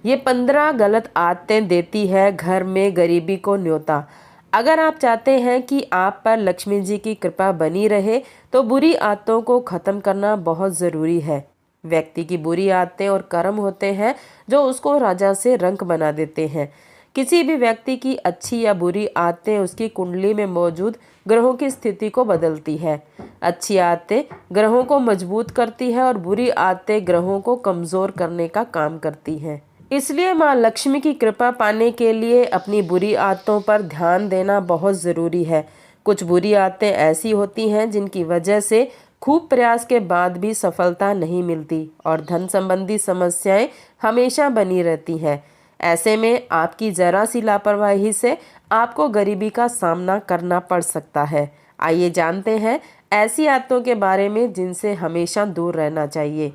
ये 15 गलत आदतें देती है घर में गरीबी को न्योता। अगर आप चाहते हैं कि आप पर लक्ष्मी जी की कृपा बनी रहे तो बुरी आदतों को ख़त्म करना बहुत ज़रूरी है। व्यक्ति की बुरी आदतें और कर्म होते हैं जो उसको राजा से रंक बना देते हैं। किसी भी व्यक्ति की अच्छी या बुरी आदतें उसकी कुंडली में मौजूद ग्रहों की स्थिति को बदलती है। अच्छी आदतें ग्रहों को मजबूत करती है और बुरी आदतें ग्रहों को कमज़ोर करने का काम करती हैं। इसलिए माँ लक्ष्मी की कृपा पाने के लिए अपनी बुरी आदतों पर ध्यान देना बहुत ज़रूरी है। कुछ बुरी आदतें ऐसी होती हैं जिनकी वजह से खूब प्रयास के बाद भी सफलता नहीं मिलती और धन संबंधी समस्याएं हमेशा बनी रहती हैं। ऐसे में आपकी ज़रा सी लापरवाही से आपको गरीबी का सामना करना पड़ सकता है। आइए जानते हैं ऐसी आदतों के बारे में जिनसे हमेशा दूर रहना चाहिए।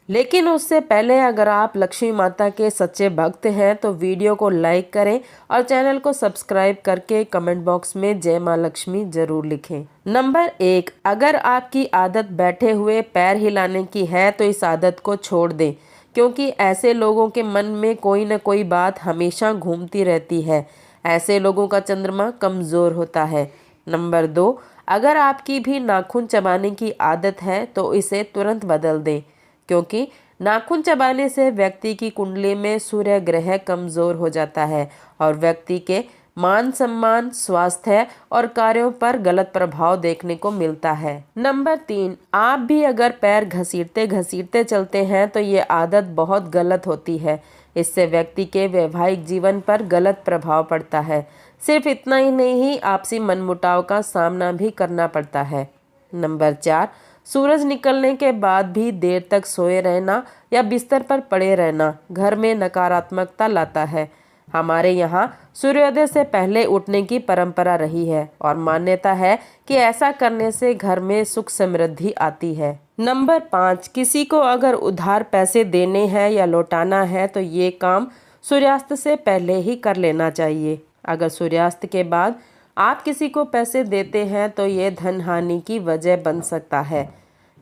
लेकिन उससे पहले अगर आप लक्ष्मी माता के सच्चे भक्त हैं तो वीडियो को लाइक करें और चैनल को सब्सक्राइब करके कमेंट बॉक्स में जय माँ लक्ष्मी जरूर लिखें। नंबर 1, अगर आपकी आदत बैठे हुए पैर हिलाने की है तो इस आदत को छोड़ दें, क्योंकि ऐसे लोगों के मन में कोई न कोई बात हमेशा घूमती रहती है। ऐसे लोगों का चंद्रमा कमज़ोर होता है। नंबर 2, अगर आपकी भी नाखून चबाने की आदत है तो इसे तुरंत बदल दें, क्योंकि नाखून चबाने से व्यक्ति की कुंडली में सूर्य ग्रह कमज़ोर हो जाता है और व्यक्ति के मान सम्मान, स्वास्थ्य और कार्यों पर गलत प्रभाव देखने को मिलता है। नंबर 3, आप भी अगर पैर घसीटते घसीटते चलते हैं तो ये आदत बहुत गलत होती है। इससे व्यक्ति के वैवाहिक जीवन पर गलत प्रभाव पड़ता है। सिर्फ इतना ही नहीं, आपसी मनमुटाव का सामना भी करना पड़ता है। नंबर 4, सूरज निकलने के बाद भी देर तक सोए रहना या बिस्तर पर पड़े रहना घर में नकारात्मकता लाता है। हमारे यहाँ सूर्योदय से पहले उठने की परंपरा रही है और मान्यता है कि ऐसा करने से घर में सुख समृद्धि आती है। नंबर 5, किसी को अगर उधार पैसे देने हैं या लौटाना है तो ये काम सूर्यास्त से पहले ही कर लेना चाहिए। अगर सूर्यास्त के बाद आप किसी को पैसे देते हैं तो ये धन हानि की वजह बन सकता है।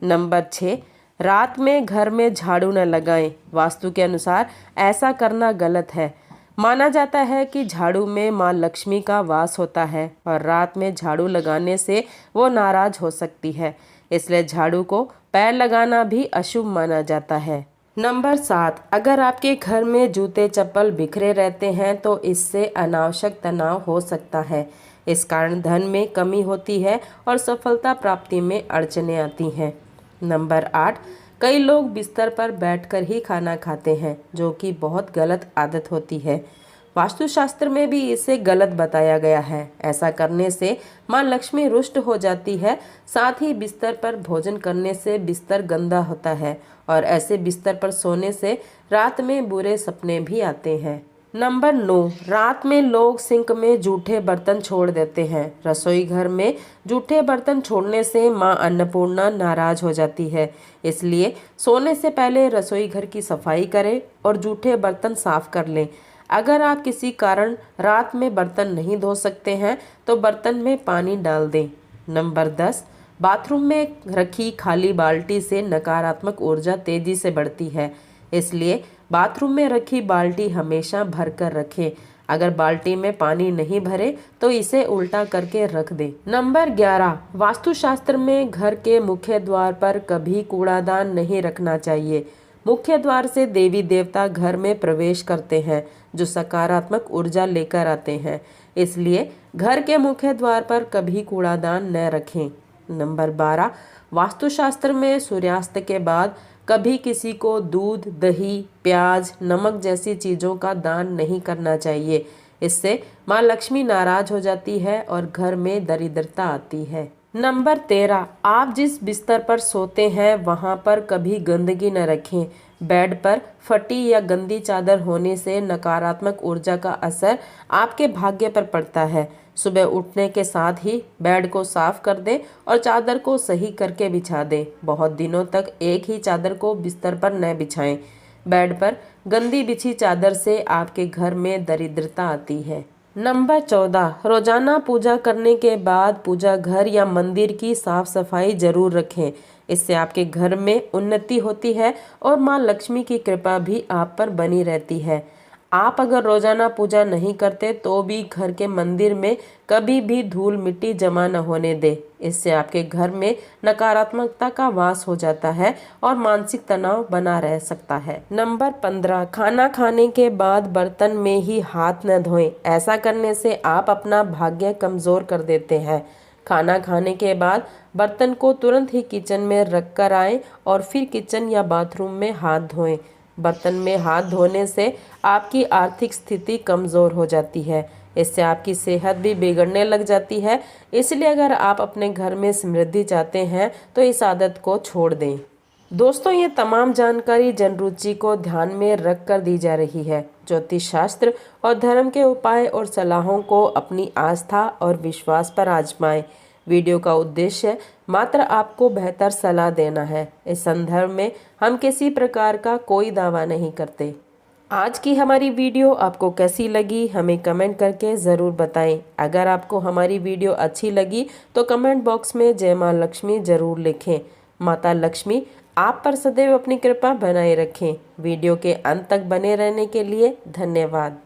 नंबर 6, रात में घर में झाड़ू न लगाएं। वास्तु के अनुसार ऐसा करना गलत है। माना जाता है कि झाड़ू में माँ लक्ष्मी का वास होता है और रात में झाड़ू लगाने से वो नाराज हो सकती है, इसलिए झाड़ू को पैर लगाना भी अशुभ माना जाता है। नंबर 7, अगर आपके घर में जूते चप्पल बिखरे रहते हैं तो इससे अनावश्यक तनाव हो सकता है। इस कारण धन में कमी होती है और सफलता प्राप्ति में अड़चनें आती हैं। नंबर 8, कई लोग बिस्तर पर बैठकर ही खाना खाते हैं, जो कि बहुत गलत आदत होती है। वास्तुशास्त्र में भी इसे गलत बताया गया है। ऐसा करने से माँ लक्ष्मी रुष्ट हो जाती है। साथ ही बिस्तर पर भोजन करने से बिस्तर गंदा होता है और ऐसे बिस्तर पर सोने से रात में बुरे सपने भी आते हैं। नंबर 9, रात में लोग सिंक में जूठे बर्तन छोड़ देते हैं। रसोई घर में जूठे बर्तन छोड़ने से माँ अन्नपूर्णा नाराज हो जाती है, इसलिए सोने से पहले रसोई घर की सफाई करें और जूठे बर्तन साफ कर लें। अगर आप किसी कारण रात में बर्तन नहीं धो सकते हैं तो बर्तन में पानी डाल दें। नंबर 10, बाथरूम में रखी खाली बाल्टी से नकारात्मक ऊर्जा तेजी से बढ़ती है, इसलिए बाथरूम में रखी बाल्टी हमेशा भर कर रखें। अगर बाल्टी में पानी नहीं भरे तो इसे उल्टा करके रख दें। नंबर 11, वास्तुशास्त्र में घर के मुख्य द्वार पर कभी कूड़ादान नहीं रखना चाहिए। मुख्य द्वार से देवी देवता घर में प्रवेश करते हैं, जो सकारात्मक ऊर्जा लेकर आते हैं, इसलिए घर के मुख्य द्वार पर कभी कूड़ादान न रखें। नंबर 12, वास्तुशास्त्र में सूर्यास्त के बाद कभी किसी को दूध, दही, प्याज, नमक जैसी चीज़ों का दान नहीं करना चाहिए। इससे माँ लक्ष्मी नाराज हो जाती है और घर में दरिद्रता आती है। नंबर 13, आप जिस बिस्तर पर सोते हैं वहाँ पर कभी गंदगी न रखें। बेड पर फटी या गंदी चादर होने से नकारात्मक ऊर्जा का असर आपके भाग्य पर पड़ता है। सुबह उठने के साथ ही बेड को साफ कर दें और चादर को सही करके बिछा दें। बहुत दिनों तक एक ही चादर को बिस्तर पर न बिछाएं। बेड पर गंदी बिछी चादर से आपके घर में दरिद्रता आती है। नंबर 14, रोजाना पूजा करने के बाद पूजा घर या मंदिर की साफ सफाई जरूर रखें। इससे आपके घर में उन्नति होती है और माँ लक्ष्मी की कृपा भी आप पर बनी रहती है। आप अगर रोजाना पूजा नहीं करते तो भी घर के मंदिर में कभी भी धूल मिट्टी जमा न होने दे। इससे आपके घर में नकारात्मकता का वास हो जाता है और मानसिक तनाव बना रह सकता है। नंबर 15, खाना खाने के बाद बर्तन में ही हाथ न धोएं। ऐसा करने से आप अपना भाग्य कमजोर कर देते हैं। खाना खाने के बाद बर्तन को तुरंत ही किचन में रख कर आएं और फिर किचन या बाथरूम में हाथ धोएं। बर्तन में हाथ धोने से आपकी आर्थिक स्थिति कमज़ोर हो जाती है। इससे आपकी सेहत भी बिगड़ने लग जाती है। इसलिए अगर आप अपने घर में समृद्धि चाहते हैं तो इस आदत को छोड़ दें। दोस्तों, ये तमाम जानकारी जनरुचि को ध्यान में रख कर दी जा रही है। ज्योतिष शास्त्र और धर्म के उपाय और सलाहों को अपनी आस्था और विश्वास पर आजमाएं। वीडियो का उद्देश्य मात्र आपको बेहतर सलाह देना है। इस संदर्भ में हम किसी प्रकार का कोई दावा नहीं करते। आज की हमारी वीडियो आपको कैसी लगी हमें कमेंट करके ज़रूर बताएं। अगर आपको हमारी वीडियो अच्छी लगी तो कमेंट बॉक्स में जय माँ लक्ष्मी ज़रूर लिखें। माता लक्ष्मी आप पर सदैव अपनी कृपा बनाए रखें। वीडियो के अंत तक बने रहने के लिए धन्यवाद।